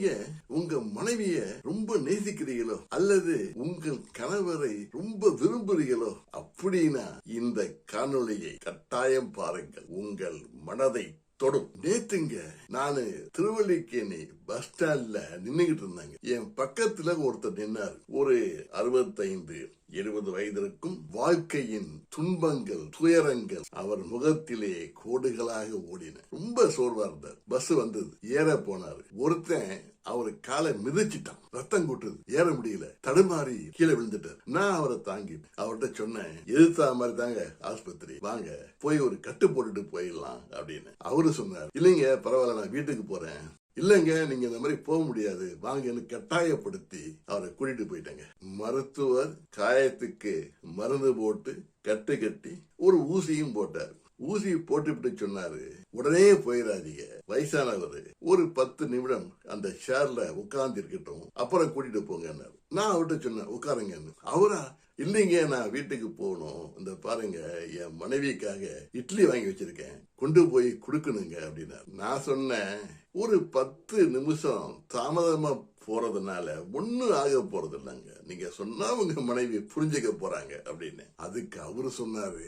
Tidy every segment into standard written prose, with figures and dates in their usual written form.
நீங்க உங்க மனைவிய ரொம்ப நேசிக்கிறீங்களோ அல்லது உங்கள் கணவரை ரொம்ப விரும்புறீங்களோ அப்படின்னா இந்த காணொளியை கட்டாயம் பாருங்கள். உங்கள் மனதை தொடும். நேத்துங்க நானு திருவல்லிக்கேணி பஸ் ஸ்டாண்ட்ல நின்னுகிட்டு இருந்தாங்க. என் பக்கத்துல ஒருத்தர் நின்னாரு. ஒரு 65-70 வயதிற்கும் வாழ்க்கையின் துன்பங்கள் துயரங்கள் அவர் முகத்திலே கோடுகளாக ஓடின. ரொம்ப சோர்வா இருந்தார். பஸ் வந்தது, ஏற போனாரு. ஒருத்தன் அவரு காலை மிதிச்சிட்டான், ரத்தம் கொட்டுது, ஏற முடியல, தடுமாறி கீழே விழுந்துட்டார். நான் அவரை தாங்கி அவர்கிட்ட சொன்னேன், எதிர்த்தா மாதிரி தாங்க ஆஸ்பத்திரி, வாங்க போய் ஒரு கட்டு போட்டுட்டு போயிடலாம் அப்படின்னு. அவரு சொன்னார், இல்லைங்க பரவாயில்ல, நான் வீட்டுக்கு போறேன். இல்லங்க நீங்க இந்த மாதிரி போக முடியாது, வாங்கன்னு கட்டாயப்படுத்தி அவரை கூட்டிட்டு போயிட்டாங்க. மருத்துவர் காயத்துக்கு மருந்து போட்டு கட்டு கட்டி ஒரு ஊசியும் போட்டார். ஊசி போட்டுவிட்டு சொன்னாரு, உடனே போயிடாதீங்க, வயசானவர், ஒரு 10 நிமிடம் அந்த ஷேர்ல உட்கார்ந்து இருக்கட்டும், அப்புறம் கூட்டிட்டு போங்க. நான் அவர்கிட்ட சொன்னேன், உட்காருங்கன்னு. அவரா, இல்லைங்க நான் வீட்டுக்கு போகணும், இந்த பாருங்க என் மனைவிக்காக இட்லி வாங்கி வச்சிருக்கேன், கொண்டு போய் கொடுக்கணுங்க அப்படின்னாரு. நான் சொன்னேன், ஒரு 10 நிமிஷம் தாமதமா போறதுனால ஒன்னும் ஆக போறது இல்லைங்க, நீங்க சொன்னா உங்க மனைவி புரிஞ்சுக்க போறாங்க அப்படின்னு. அதுக்கு அவரு சொன்னாரு,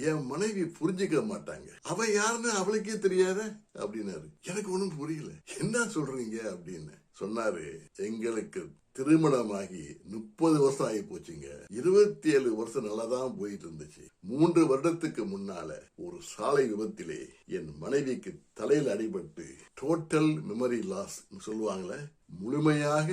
என் மனைவி புரிஞ்சுக்க மாட்டாங்க, அவ யாருன்னு அவளுக்கே தெரியாத அப்படின்னாரு. எனக்கு ஒண்ணும் புரியல, என்ன சொல்றீங்க அப்படின்னு சொன்னாரு. எங்களுக்கு திருமணமாகி 30 வருஷம் ஆகி போச்சுங்க. 27 வருஷம் நல்லாதான் போயிட்டு இருந்துச்சு. 3 வருடத்துக்கு முன்னால ஒரு சாலை விபத்திலே என் மனைவிக்கு தலையில் அடிபட்டு டோட்டல் மெமரி லாஸ் சொல்லுவாங்களே, முழுமையாக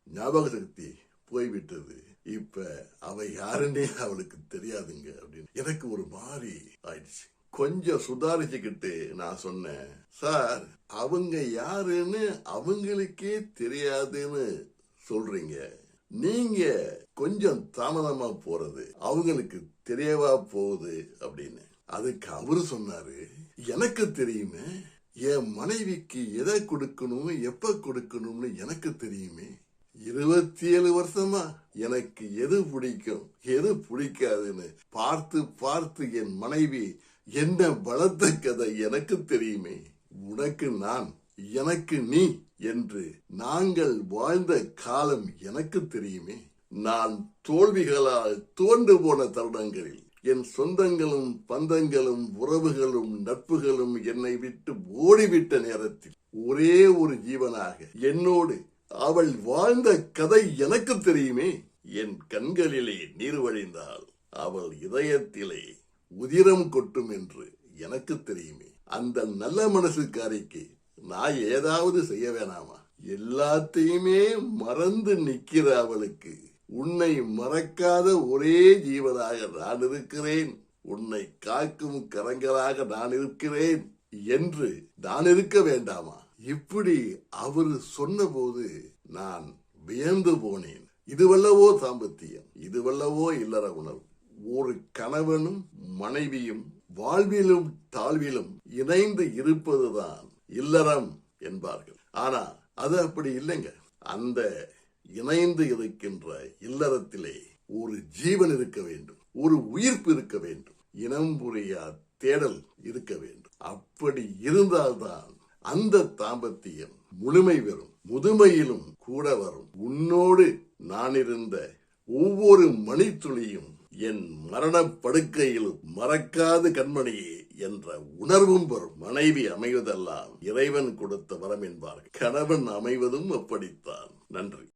ஞாபக சக்தி போய்விட்டது. இப்ப அவ யாருன்னே அவளுக்கு தெரியாதுங்க அப்படின்னு. எனக்கு ஒரு மாதிரி ஆயிடுச்சு. கொஞ்சம் சுதாரிச்சுக்கிட்டு நான் சொன்னேன், சார் அவங்க யாருன்னு அவங்களுக்கே தெரியாதுன்னு சொல்றீங்க, நீங்க கொஞ்சம் தாமதமா போறது அவங்களுக்கு தெரியவா போகுது அப்படின்னு. அதுக்கு அவரு சொன்னாரு, எனக்கு தெரியுமே, என் மனைவிக்கு எதை கொடுக்கணும் எப்ப கொடுக்கணும்னு எனக்கு தெரியுமே. 27 வருஷமா எனக்கு எது பிடிக்கும் எது பிடிக்காதுன்னு பார்த்து பார்த்து என் மனைவி என்ன பலத்த கதை எனக்கு தெரியுமே. உனக்கு நான், எனக்கு நீ என்று நாங்கள் வாழ்ந்த காலம் எனக்கு தெரியுமே. நான் தோல்விகளால் தோண்டு போன தருணங்களில் என் சொந்தங்களும் பந்தங்களும் உறவுகளும் நட்புகளும் என்னை விட்டு ஓடிவிட்ட நேரத்தில் ஒரே ஒரு ஜீவனாக என்னோடு அவள் வாழ்ந்த கதை எனக்கு தெரியுமே. என் கண்களிலே நீர் வழிந்தால் அவள் இதயத்திலே உதிரம் கொட்டும் என்று எனக்கு தெரியுமே. அந்த நல்ல மனசுக்காரிக்கு நான் ஏதாவது செய்ய வேணாமா? எல்லாத்தையுமே மறந்து நிக்கிற அவளுக்கு உன்னை மறக்காத ஒரே ஜீவனாக நான் இருக்கிறேன், உன்னை காக்கும் கரங்களாக நான் இருக்கிறேன் என்று நான் இருக்க வேண்டாமா? இப்படி அவர் சொன்னபோது நான் வியந்து போனேன். இதுவல்லவோ தாம்பத்தியம், இதுவல்லவோ இல்லற உணர்வு. ஒரு கணவனும் மனைவியும் வாழ்விலும் தாழ்விலும் இணைந்து இருப்பதுதான் இல்லறம் என்பார்கள். ஆனா அது அப்படி இல்லைங்க. அந்த இணைந்து இருக்கின்ற இல்லறத்திலே ஒரு ஜீவன் இருக்க வேண்டும், ஒரு உயிர்ப்பு இருக்க வேண்டும், இனம் புரியா தேடல் இருக்க வேண்டும். அப்படி இருந்தால்தான் அந்த தாம்பத்தியம் முழுமை பெறும், முதுமையிலும் கூட வரும். உன்னோடு நான் இருந்த ஒவ்வொரு மணித்துளியும் என் மரண படுக்கையிலும் மறக்காது கண்மணியே என்ற உணர்வும் வரும். மனைவி அமைவதெல்லாம் இறைவன் கொடுத்த வரம் என்பார்கள், கணவன் அமைவதும் அப்படித்தான். நன்றி.